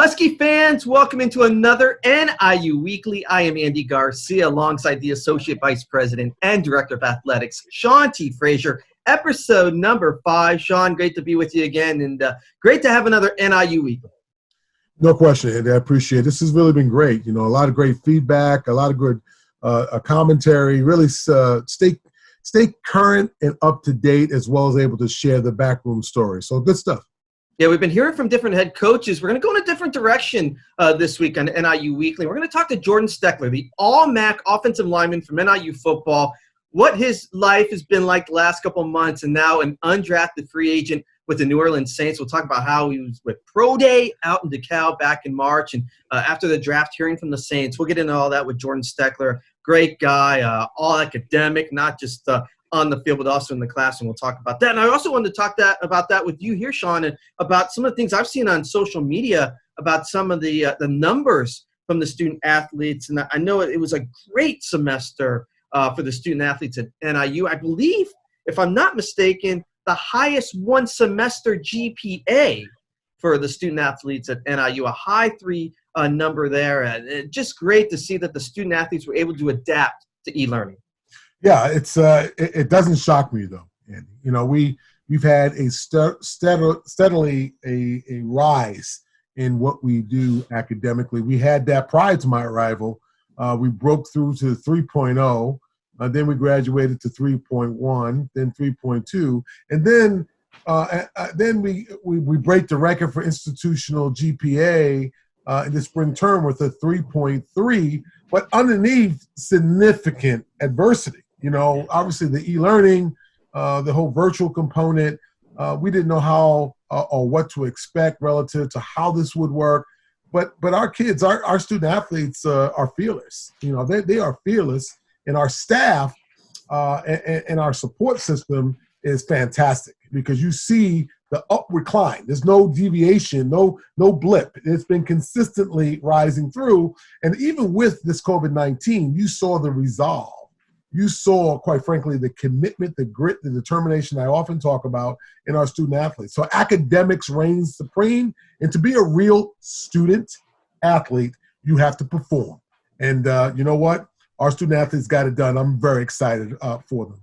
Husky fans, welcome into another NIU Weekly. I am Andy Garcia alongside the Associate Vice President and Director of Athletics, Sean T. Frazier. Episode number 5. Sean, great to be with you again, and great to have another NIU Weekly. No question, Andy. I appreciate it. This has really been great. You know, a lot of great feedback, a lot of good commentary, really stay current and up to date, as well as able to share the backroom story. So good stuff. Yeah, we've been hearing from different head coaches. We're going to go in a different direction this week on NIU Weekly. We're going to talk to Jordan Steckler, the all-MAC offensive lineman from NIU Football, what his life has been like the last couple of months, and now an undrafted free agent with the New Orleans Saints. We'll talk about how he was with Pro Day out in DeKalb back in March, and after the draft, hearing from the Saints. We'll get into all that with Jordan Steckler. Great guy, all academic, not just on the field, but also in the classroom. We'll talk about that. And I also wanted to talk about that with you here, Sean, and about some of the things I've seen on social media about some of the numbers from the student athletes. And I know it was a great semester for the student athletes at NIU. I believe, if I'm not mistaken, the highest one semester GPA for the student athletes at NIU, a high 3 number there. And just great to see that the student athletes were able to adapt to e-learning. Yeah, it doesn't shock me though, Andy. You know, we've had a steadily a rise in what we do academically. We had that prior to my arrival. We broke through to 3.0, then we graduated to 3.1, then 3.2, and then we break the record for institutional GPA in the spring term with a 3.3, but underneath significant adversity. You know, obviously the e-learning, the whole virtual component, we didn't know how or what to expect relative to how this would work. But our kids, our student athletes are fearless. You know, they are fearless, and our staff and our support system is fantastic because you see the upward climb. There's no deviation, no blip. It's been consistently rising through. And even with this COVID-19, you saw the resolve. You saw, quite frankly, the commitment, the grit, the determination I often talk about in our student athletes. So academics reigns supreme, and to be a real student athlete, you have to perform. And you know what? Our student athletes got it done. I'm very excited for them.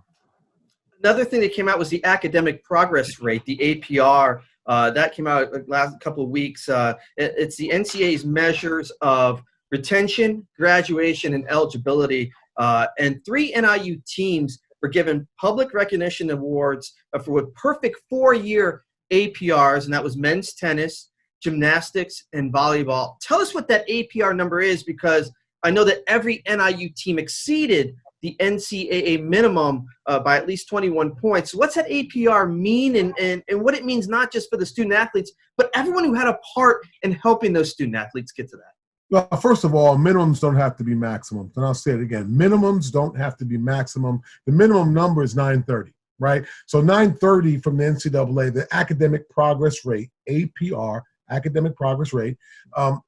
Another thing that came out was the academic progress rate, the APR. That came out the last couple of weeks. It's the NCAA's measures of retention, graduation, and eligibility. And 3 NIU teams were given public recognition awards for perfect 4-year APRs, and that was men's tennis, gymnastics, and volleyball. Tell us what that APR number is, because I know that every NIU team exceeded the NCAA minimum by at least 21 points. So what's that APR mean, and what it means not just for the student athletes, but everyone who had a part in helping those student athletes get to that? Well, first of all, minimums don't have to be maximums. And I'll say it again. Minimums don't have to be maximum. The minimum number is 930, right? So 930 from the NCAA, the academic progress rate, APR, academic progress rate,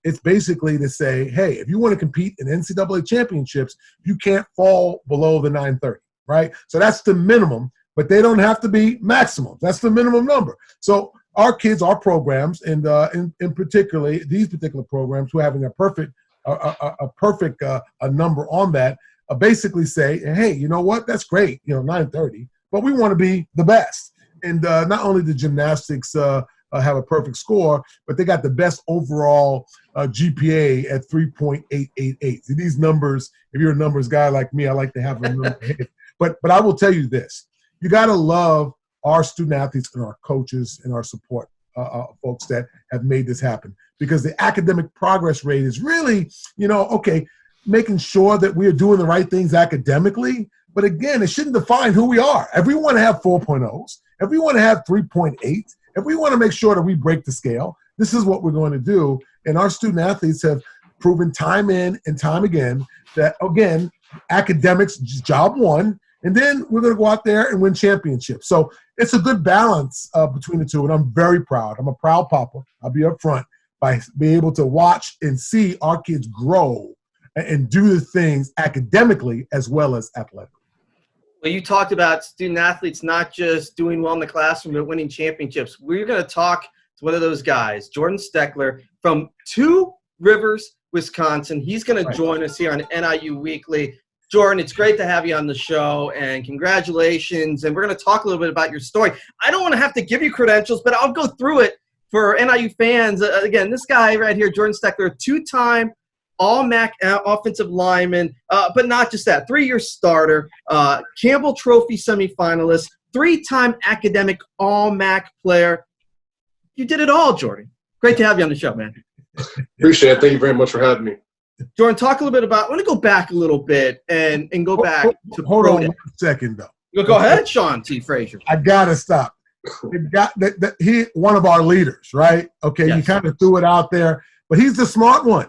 it's basically to say, hey, if you want to compete in NCAA championships, you can't fall below the 930, right? So that's the minimum, but they don't have to be maximum. That's the minimum number. So our kids, our programs, and in particularly these particular programs, who are having a perfect number on that, basically say, hey, you know what? That's great, 930, but we want to be the best. And not only the gymnastics have a perfect score, but they got the best overall GPA at 3.888. See, these numbers, if you're a numbers guy like me, I like to have a number. But I will tell you this: you got to love our student athletes and our coaches and our support folks that have made this happen, because the academic progress rate is really, making sure that we are doing the right things academically. But again, it shouldn't define who we are. If we want to have 4.0s, if we want to have 3.8, if we want to make sure that we break the scale, this is what we're going to do. And our student athletes have proven time in and time again that, again, academics, job one, and then we're going to go out there and win championships. So it's a good balance between the two, and I'm very proud. I'm a proud papa. I'll be up front by being able to watch and see our kids grow and do the things academically as well as athletically. Well, you talked about student athletes not just doing well in the classroom, but winning championships. We're going to talk It's one of those guys, Jordan Steckler from Two Rivers, Wisconsin. He's going to join us here on NIU Weekly. Jordan, it's great to have you on the show, and congratulations. And we're going to talk a little bit about your story. I don't want to have to give you credentials, but I'll go through it for NIU fans. Again, this guy right here, Jordan Steckler, two-time All-MAC offensive lineman, but not just that, 3-year starter, Campbell Trophy semifinalist, 3-time academic All-MAC player. You did it all, Jordan. Great to have you on the show, man. Appreciate it. Thank you very much for having me. Jordan, talk a little bit about – I want to go back a little bit and go back to Hold on 1 second, though. Go ahead, Sean T. Frazier. I got to stop. He one of our leaders, right? Okay, yes. You kind of threw it out there, but he's the smart one.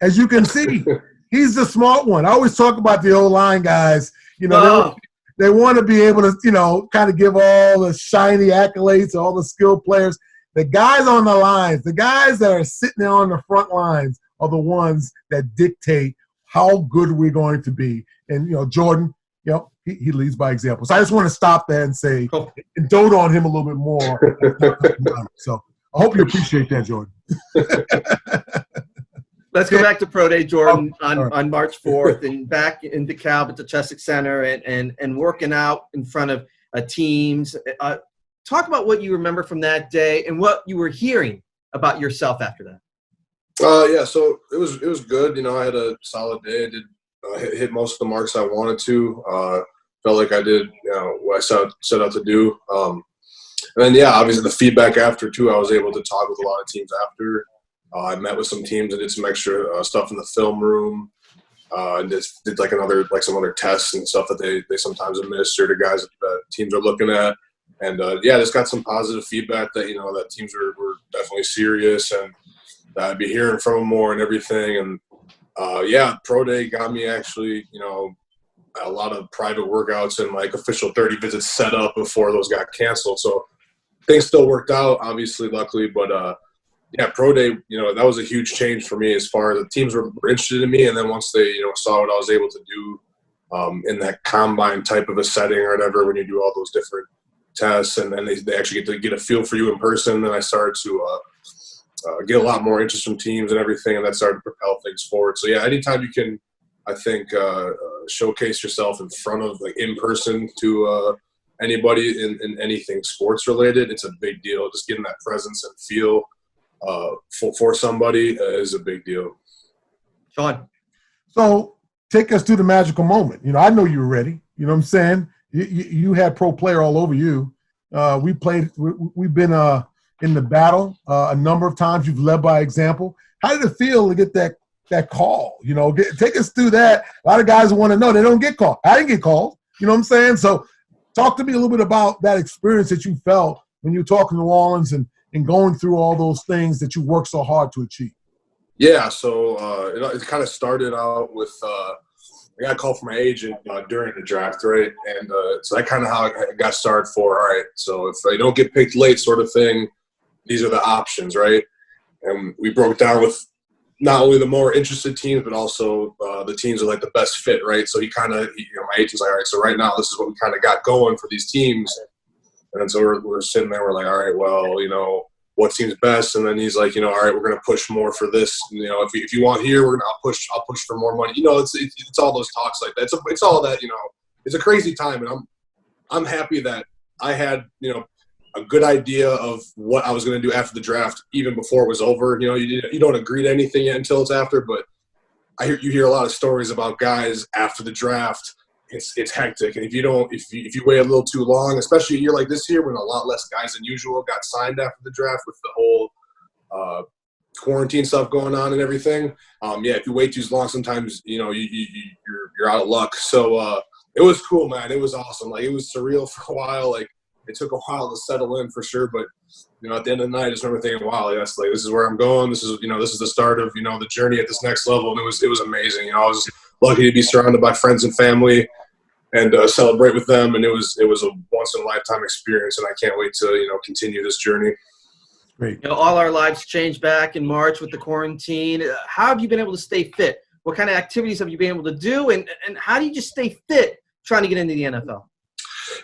As you can see, he's the smart one. I always talk about the O-line guys. You know, they want to be able to, you know, kind of give all the shiny accolades to all the skilled players. The guys on the lines, the guys that are sitting there on the front lines are the ones that dictate how good we're going to be. And, you know, Jordan, you know, he leads by example. So I just want to stop there and say, and dote on him a little bit more. So I hope you appreciate that, Jordan. Let's go back to Pro Day, Jordan, on March 4th, and back in DeKalb at the Chesapeake Center and working out in front of teams. Talk about what you remember from that day and what you were hearing about yourself after that. Yeah, so it was good. You know, I had a solid day. I did hit most of the marks I wanted to. Felt like I did, you know, what I set out to do. And then, yeah, obviously the feedback after, too, I was able to talk with a lot of teams after. I met with some teams and did some extra stuff in the film room. And just did some other tests and stuff that they sometimes administer to guys that teams are looking at. And, yeah, just got some positive feedback that, you know, that teams were definitely serious and that I'd be hearing from them more and everything. And, yeah, Pro Day got me actually, you know, a lot of private workouts and, like, official 30 visits set up before those got canceled. So things still worked out, obviously, luckily. But, yeah, Pro Day, you know, that was a huge change for me as far as the teams were interested in me. And then once they, you know, saw what I was able to do in that combine type of a setting or whatever, when you do all those different tests and then they actually get a feel for you in person, then I started to get a lot more interest from teams and everything, and that started to propel things forward. So, yeah, anytime you can, I think, showcase yourself in front of, like, in person to anybody in anything sports related, it's a big deal. Just getting that presence and feel for somebody is a big deal. Sean. So take us to the magical moment. You know, I know you were ready. You know what I'm saying? You had pro player all over you. We've been in the battle a number of times. You've led by example. How did it feel to get that call? You know, take us through that. A lot of guys want to know. They don't get called. I didn't get called. You know what I'm saying? So talk to me a little bit about that experience that you felt when you were talking to New Orleans and going through all those things that you worked so hard to achieve. Yeah, so it kind of started out with I got a call from my agent during the draft, right? And so that kind of how I got started for, all right, so if I don't get picked late sort of thing, these are the options, right? And we broke down with not only the more interested teams, but also the teams are like the best fit, right? So my agent's like, all right, so right now this is what we kind of got going for these teams. And then so we're sitting there, we're like, all right, well, you know, what seems best? And then he's like, you know, all right, we're going to push more for this. You know, if you want here, I'll push for more money. You know, it's all those talks like that. It's all that, you know, it's a crazy time. And I'm happy that I had, you know, a good idea of what I was going to do after the draft, even before it was over. You know, you don't agree to anything yet until it's after, but you hear a lot of stories about guys after the draft. It's hectic, and if you wait a little too long, especially a year like this year when a lot less guys than usual got signed after the draft with the whole quarantine stuff going on and everything. Yeah, if you wait too long, sometimes you know you're out of luck. So it was cool, man. It was awesome. Like, it was surreal for a while. Like, it took a while to settle in for sure, but you know, at the end of the night, I just remember thinking, wow, yes, like, this is where I'm going. This is the start of, you know, the journey at this next level, and it was amazing. You know, I was lucky to be surrounded by friends and family and celebrate with them, and it was a once in a lifetime experience, and I can't wait to, you know, continue this journey. Great. You know, all our lives changed back in March with the quarantine. How have you been able to stay fit? What kind of activities have you been able to do, and how do you just stay fit trying to get into the NFL?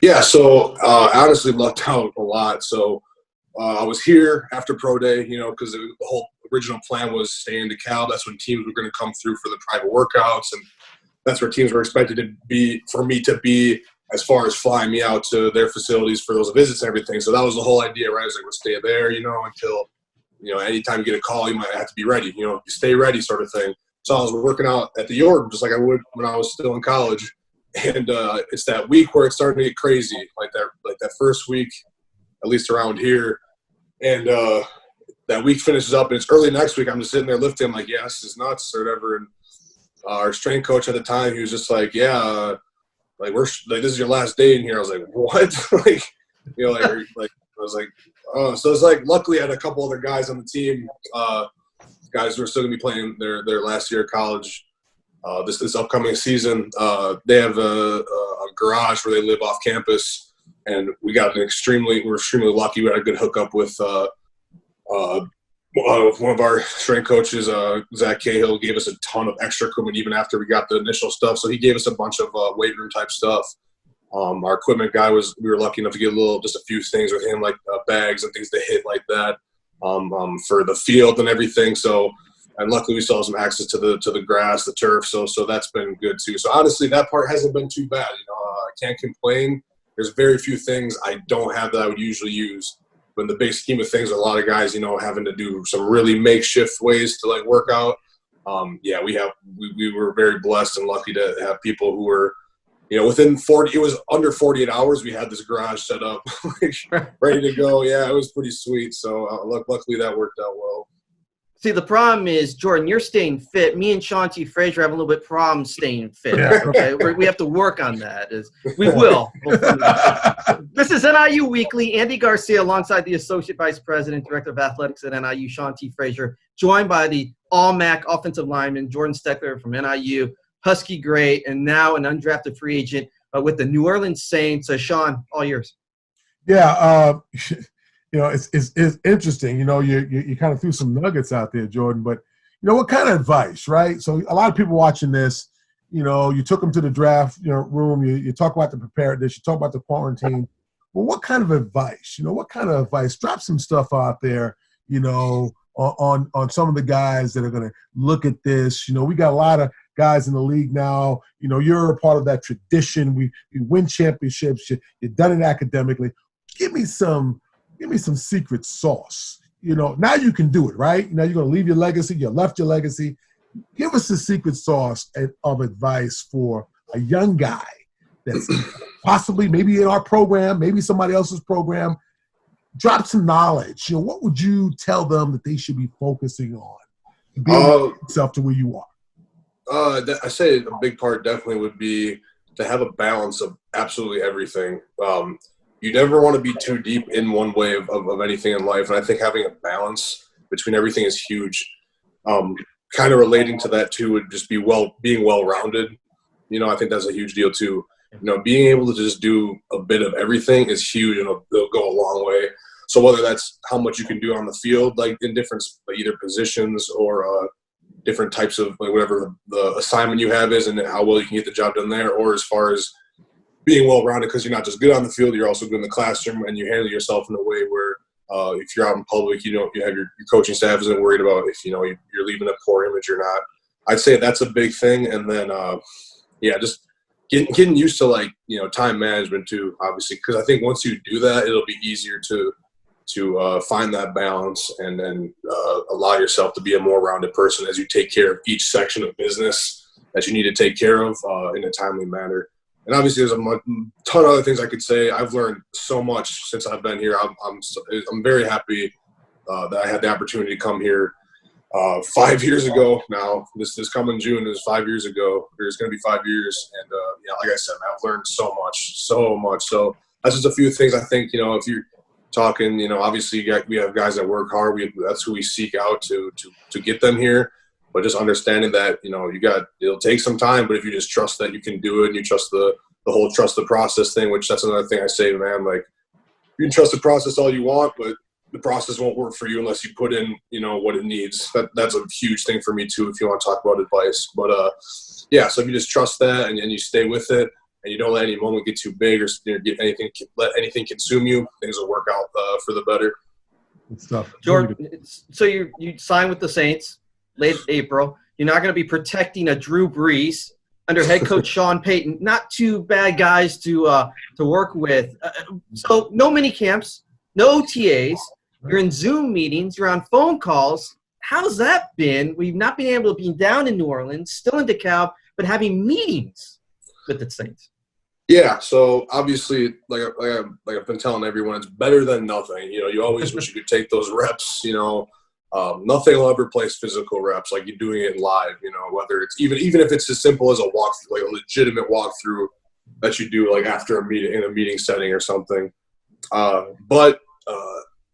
Yeah, so I honestly lucked out a lot. So I was here after pro day, because the whole original plan was stay in DeKalb. That's when teams were going to come through for the private workouts, and that's where teams were expected to be for me to be, as far as flying me out to their facilities for those visits and everything. So that was the whole idea, right? I was like, we'll stay there, until, anytime you get a call, you might have to be ready, you stay ready sort of thing. So I was working out at the Jordan just like I would when I was still in college. And it's that week where it's starting to get crazy, like that first week, at least around here. And that week finishes up, and it's early next week. I'm just sitting there lifting. I'm like, yeah, this is nuts or whatever. And our strength coach at the time, he was just like, yeah, this is your last day in here. I was like, what? I was like, oh. So it's like, luckily I had a couple other guys on the team, guys who are still going to be playing their last year of college this upcoming season. They have a garage where they live off campus, and we're extremely lucky. We had a good hookup with one of our strength coaches, Zach Cahill, gave us a ton of extra equipment even after we got the initial stuff. So he gave us a bunch of weight room type stuff. Our equipment guy we were lucky enough to get just a few things with him, like bags and things to hit like that for the field and everything. So, and luckily we still have some access to the grass, the turf. So that's been good too. So honestly, that part hasn't been too bad. I can't complain. There's very few things I don't have that I would usually use. But in the big scheme of things, a lot of guys, having to do some really makeshift ways to work out. We were very blessed and lucky to have people who were, within 40. It was under 48 hours. We had this garage set up, ready to go. Yeah, it was pretty sweet. So luckily that worked out well. See, the problem is, Jordan, you're staying fit. Me and Shanti Frazier have a little bit of problem staying fit. Yeah. Okay, we have to work on that. We will. This is NIU Weekly. Andy Garcia, alongside the Associate Vice President, Director of Athletics at NIU, Shanti Frazier, joined by the All-MAC offensive lineman, Jordan Steckler from NIU, Husky great, and now an undrafted free agent with the New Orleans Saints. Sean, all yours. Yeah, it's interesting. You kind of threw some nuggets out there, Jordan. But what kind of advice, right? So a lot of people watching this, you took them to the draft, room. You talk about the preparedness. You talk about the quarantine. Well, what kind of advice? What kind of advice? Drop some stuff out there. On some of the guys that are going to look at this. We got a lot of guys in the league now. You're a part of that tradition. We win championships. You've done it academically. Give me some secret sauce. Now you can do it, right? Now you're going to leave your legacy. You left your legacy. Give us the secret sauce of advice for a young guy that's possibly maybe in our program, maybe somebody else's program. Drop some knowledge. What would you tell them that they should be focusing on to be able to get yourself to where you are? I say a big part definitely would be to have a balance of absolutely everything. You never want to be too deep in one way of anything in life. And I think having a balance between everything is huge. Kind of relating to that too would just be being well-rounded. I think that's a huge deal too. Being able to just do a bit of everything is huge, and it'll go a long way. So whether that's how much you can do on the field, in different either positions or different types of whatever the assignment you have is and how well you can get the job done there, or as far as being well-rounded because you're not just good on the field, you're also good in the classroom, and you handle yourself in a way where if you're out in public, you have your coaching staff isn't worried about if you're leaving a poor image or not. I'd say that's a big thing, and then just getting used to time management too, obviously, because I think once you do that, it'll be easier to find that balance and then allow yourself to be a more rounded person as you take care of each section of business that you need to take care of in a timely manner. And obviously, there's a ton of other things I could say. I've learned so much since I've been here. I'm very happy that I had the opportunity to come here 5 years ago now. This coming June is 5 years ago. It's going to be 5 years. And, like I said, I've learned so much. So that's just a few things I think, if you're talking, obviously we have guys that work hard. That's who we seek out to get them here. But just understanding that, it'll take some time, but if you just trust that you can do it and you trust the whole trust the process thing, which that's another thing I say, man, you can trust the process all you want, but the process won't work for you unless you put in, what it needs. That's a huge thing for me too, if you want to talk about advice. But so if you just trust that and you stay with it and you don't let any moment get too big or let anything consume you, things will work out for the better. Good stuff. Jordan, so you signed with the Saints late April. You're not going to be protecting a Drew Brees under head coach Sean Payton. Not two bad guys to work with. So no mini camps, no OTAs. You're in Zoom meetings. You're on phone calls. How's that been? We've not been able to be down in New Orleans, still in DeKalb, but having meetings with the Saints. Yeah, so obviously, like I've been telling everyone, it's better than nothing. You know, you always wish you could take those reps. You know, nothing will ever replace physical reps, like you're doing it live. You know, whether it's even if it's as simple as a walkthrough, like a legitimate walkthrough that you do like after a meeting in a meeting setting or something. But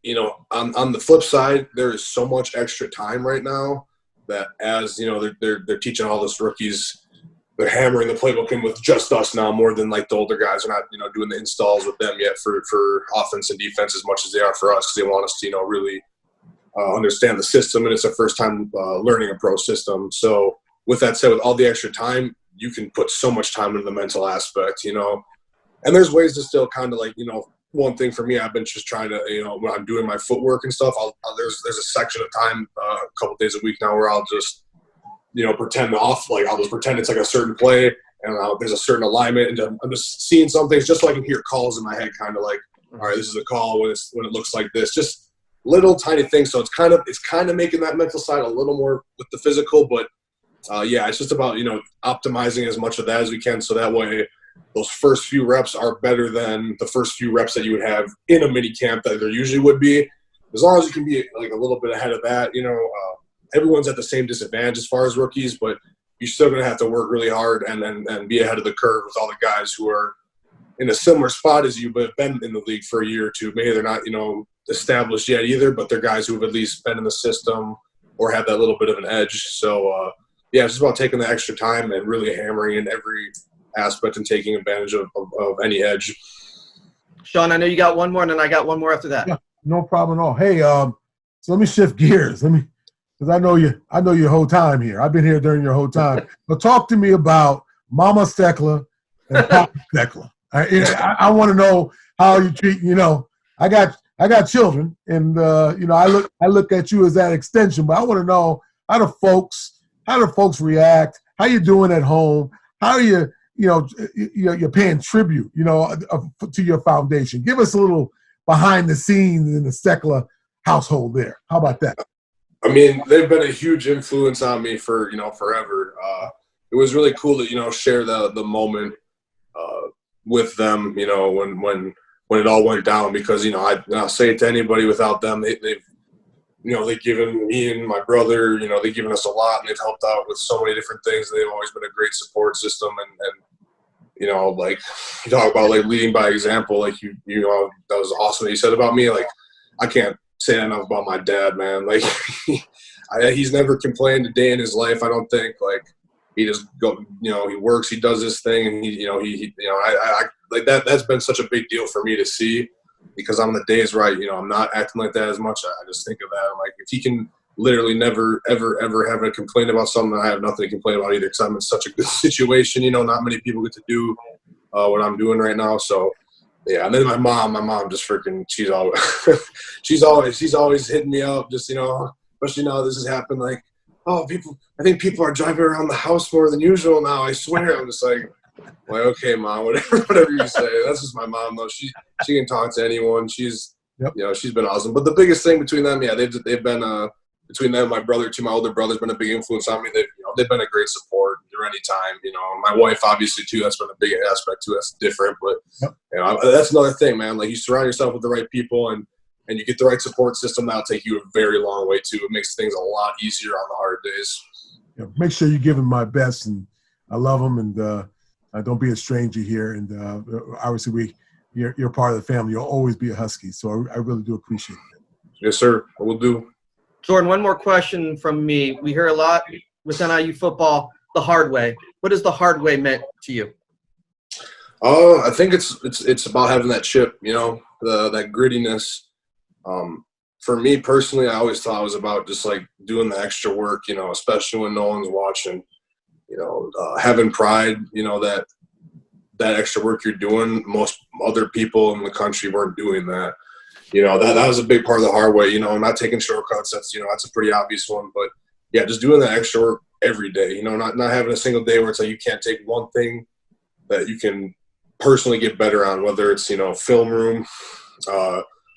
you know, on the flip side, there is so much extra time right now that as you know, they're teaching all those rookies. They're hammering the playbook in with just us now more than like the older guys. They're not, you know, doing the installs with them yet for offense and defense as much as they are for us, because they want us to, you know, really understand the system, and it's our first time learning a pro system. So with that said, with all the extra time, you can put so much time into the mental aspect, you know. And there's ways to still kind of like, you know, one thing for me, I've been just trying to, you know, when I'm doing my footwork and stuff, there's a section of time a couple days a week now where I'll just, you know, I'll just pretend it's like a certain play and there's a certain alignment, and I'm just seeing some things just so I can hear calls in my head, kind of like, all right, this is a call when it looks like this, just little tiny things. So it's kind of making that mental side a little more with the physical, but yeah, it's just about, you know, optimizing as much of that as we can, so that way those first few reps are better than the first few reps that you would have in a mini camp that there usually would be. As long as you can be like a little bit ahead of that, you know. Everyone's at the same disadvantage as far as rookies, but you're still going to have to work really hard and be ahead of the curve with all the guys who are in a similar spot as you, but have been in the league for a year or two. Maybe they're not, you know, established yet either, but they're guys who have at least been in the system or have that little bit of an edge. So, yeah, it's just about taking the extra time and really hammering in every aspect and taking advantage of any edge. Sean, I know you got one more, and then I got one more after that. Yeah, no problem at all. Hey, so let me shift gears. Because I know you your whole time here. I've been here during your whole time. But talk to me about Mama Steckler and Papa Steckler. I want to know how you treat. You know, I got children, and you know, I look at you as that extension. But I want to know how do folks react? How you doing at home? How are you're paying tribute, you know, to your foundation. Give us a little behind the scenes in the Steckler household there. How about that? I mean, they've been a huge influence on me for, you know, forever. It was really cool to, you know, share the moment with them, you know, when it all went down, because, you know, I'll say it to anybody, without them, they've, you know, they've given me and my brother, you know, they've given us a lot, and they've helped out with so many different things. They've always been a great support system, and you know, like you talk about like leading by example, like you know, that was awesome that you said about me. Like, I can't say enough about my dad, man. Like he's never complained a day in his life, I don't think. Like, he just go, you know, he works, he does his thing, and he I like that's been such a big deal for me to see, because on the days where I'm not acting like that as much, I just think of that. I'm like, if he can literally never ever have a complaint about something, I have nothing to complain about either, because I'm in such a good situation. You know, not many people get to do what I'm doing right now. So yeah, and then my mom just freaking, she's always hitting me up, just, you know, especially now this has happened, like, oh, I think people are driving around the house more than usual now, I swear. I'm just like, okay, Mom, whatever you say. That's just my mom, though. She can talk to anyone. She's, you know, she's been awesome. But the biggest thing between them, yeah, they've been between them, my brother, my older brother's been a big influence on me. They've been a great support through any time. You know, my wife obviously too. That's been a big aspect too. That's different, but you know, that's another thing, man. Like, you surround yourself with the right people, and you get the right support system, that'll take you a very long way too. It makes things a lot easier on the hard days. Yeah, make sure you give them my best, and I love them, and don't be a stranger here. And obviously, you're part of the family. You'll always be a Husky, so I really do appreciate it. Yes, sir. I will do. Jordan, one more question from me. We hear a lot with NIU football, the hard way. What has the hard way meant to you? I think it's about having that chip, you know, that grittiness. For me personally, I always thought it was about just like doing the extra work, you know, especially when no one's watching, you know, having pride, you know, that extra work you're doing. Most other people in the country weren't doing that. that was a big part of the hard way. Not taking shortcuts. That's a pretty obvious one. But, yeah, just doing that extra work every day, not having a single day where it's like you can't take one thing that you can personally get better on, whether it's, film room,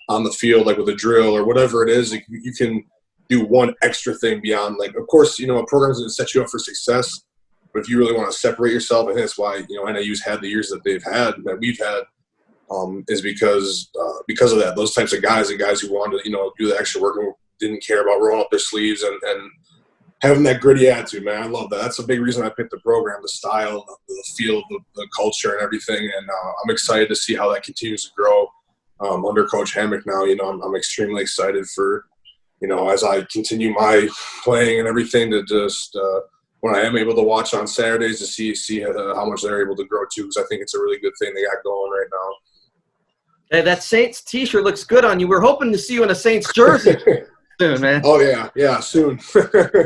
on the field, like with a drill or whatever it is. Like you can do one extra thing beyond, like, of course, a program's going to set you up for success. But if you really want to separate yourself, and that's why, NIU's had the years that we've had, is because of that. Those types of guys and guys who wanted to, do the extra work and didn't care about rolling up their sleeves and having that gritty attitude, man. I love that. That's a big reason I picked the program, the style, the feel, the culture and everything. And I'm excited to see how that continues to grow under Coach Hammock now. I'm extremely excited for, as I continue my playing and everything, to just when I am able to watch on Saturdays to see how much they're able to grow too, because I think it's a really good thing they got going right now. Hey, that Saints T-shirt looks good on you. We're hoping to see you in a Saints jersey soon, man. Oh, yeah, soon.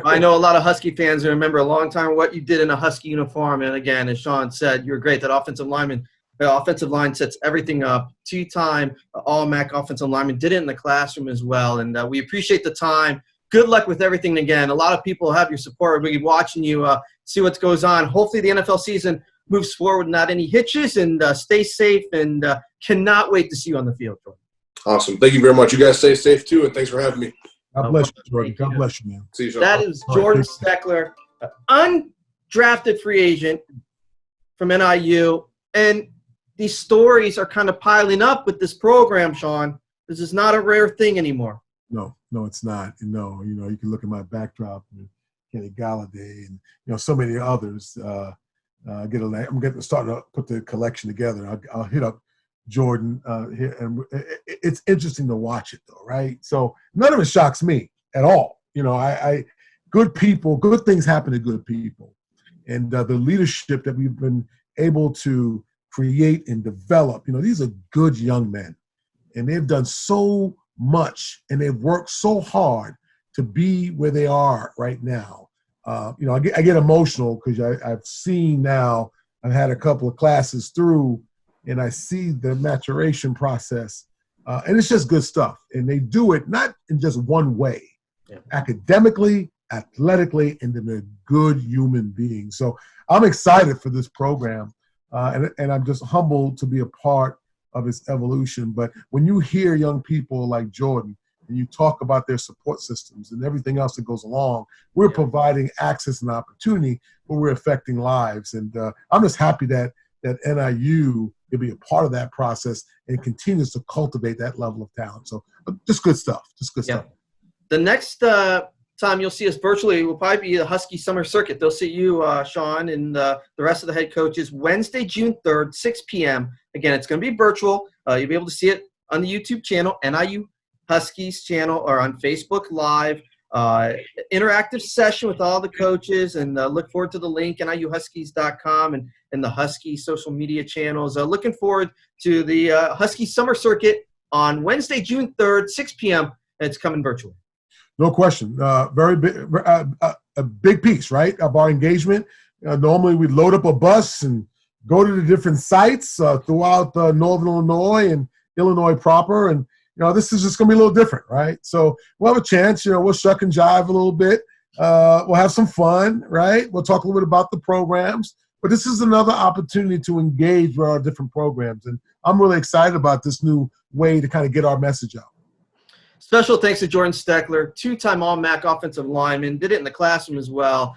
I know a lot of Husky fans who remember a long time what you did in a Husky uniform. And, again, as Sean said, you're great. That offensive line sets everything up. Two-time All-MAC offensive lineman. Did it in the classroom as well. And we appreciate the time. Good luck with everything again. A lot of people have your support. We'll be watching you see what goes on. Hopefully the NFL season moves forward, not any hitches, and stay safe, and cannot wait to see you on the field, Jordan. Awesome. Thank you very much. You guys stay safe, too, and thanks for having me. God bless you, Jordan. God bless you, man. See you, Sean. That is Jordan Steckler, undrafted free agent from NIU. And these stories are kind of piling up with this program, Sean. This is not a rare thing anymore. No, it's not. No, you can look at my backdrop, Kenny Galladay, and so many others. I'm starting to put the collection together. I'll hit up Jordan here, and it's interesting to watch it, though, right? So none of it shocks me at all. Good people, good things happen to good people, and the leadership that we've been able to create and develop. These are good young men, and they've done so much, and they've worked so hard to be where they are right now. I get emotional because I've seen now. I've had a couple of classes through, and I see the maturation process, and it's just good stuff. And they do it not in just one way, academically, athletically, and then they're good human beings. So I'm excited for this program, and I'm just humbled to be a part of its evolution. But when you hear young people like Jordan, and you talk about their support systems and everything else that goes along, we're providing access and opportunity, but we're affecting lives. And I'm just happy that NIU will be a part of that process and continues to cultivate that level of talent. So just good stuff. Stuff. The next time you'll see us virtually will probably be the Husky Summer Circuit. They'll see you, Sean, and the rest of the head coaches Wednesday, June 3rd, 6 p.m. Again, it's going to be virtual. You'll be able to see it on the YouTube channel, NIU Huskies channel, or on Facebook Live. Interactive session with all the coaches, and look forward to the link, NIUHuskies.com, and the Husky social media channels. Looking forward to the Husky Summer Circuit on Wednesday, June 3rd, 6 p.m. It's coming virtually. No question. Very big, a big piece, right, of our engagement. Normally we load up a bus and go to the different sites throughout Northern Illinois and Illinois proper, and this is just going to be a little different, right? So we'll have a chance, we'll shuck and jive a little bit. We'll have some fun, right? We'll talk a little bit about the programs. But this is another opportunity to engage with our different programs. And I'm really excited about this new way to kind of get our message out. Special thanks to Jordan Steckler, two-time All-MAC offensive lineman, did it in the classroom as well.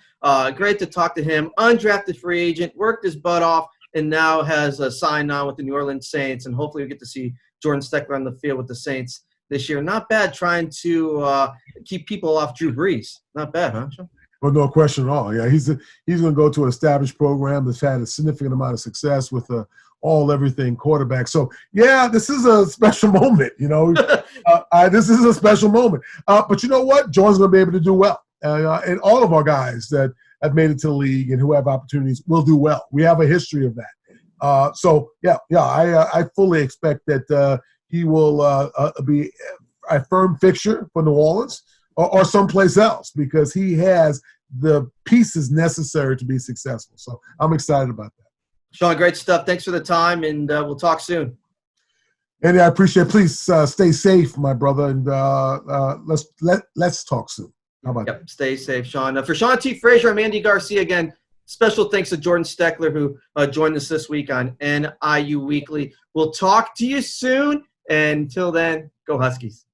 Great to talk to him. Undrafted free agent, worked his butt off, and now has signed on with the New Orleans Saints. And hopefully we get to see Jordan Steckler on the field with the Saints this year. Not bad trying to keep people off Drew Brees. Not bad, huh, Sean? Well, no question at all. Yeah, he's going to go to an established program that's had a significant amount of success with a all-everything quarterback. So, yeah, this is a special moment, this is a special moment. But you know what? Jordan's going to be able to do well. And all of our guys that have made it to the league and who have opportunities will do well. We have a history of that. I fully expect that he will be a firm fixture for New Orleans or someplace else because he has the pieces necessary to be successful. So I'm excited about that. Sean, great stuff. Thanks for the time, and we'll talk soon. Andy, I appreciate it. Please stay safe, my brother, and let's talk soon. How about that? Stay safe, Sean. For Sean T. Frazier, I'm Andy Garcia again. Special thanks to Jordan Steckler, who joined us this week on NIU Weekly. We'll talk to you soon. And until then, go Huskies.